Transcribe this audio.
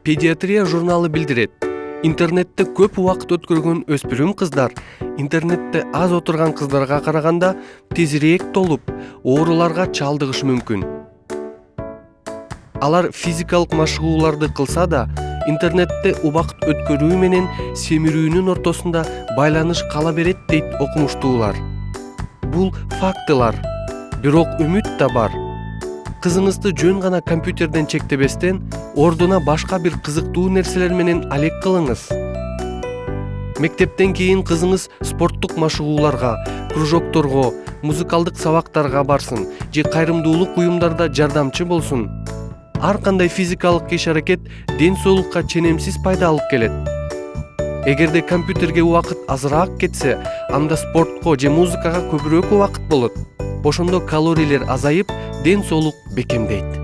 Педиатрия журналы билдирет. Интернетте көп убакыт өткөргөн өспүрүм кыздар интернетте аз отурган кыздарга караганда тезирээк толуп, ооруларга чалдыгышы мүмкүн. Алар физикалык машыгууларды кылса да, интернетте убакыт өткөрүү менен семирүүнүн ортосунда байланыш кала берет дейт окумуштуулар. Бул фактылар, бирок үмүт да бар. Кызыңызды жөн гана компьютерден чектебестен, ордуна башка бир кызыктуу нерселер менен алек кылыңыз. Мектептен кийин кызыңыз спорттук машыгууларга, кружокторго, музыкалдык сабактарга барсын же кайрымдуулук уюмдарда жардамчы болсун. Ар кандай физикалык иш-аракет ден соолукка ченемсиз пайда алып келет. Эгерде компьютерге убакыт азыраак кетсе, анда спортко же музыкага көбүрөөк убакыт болот. Ошондо калорийлер азайып, ден соолук бекемдейт.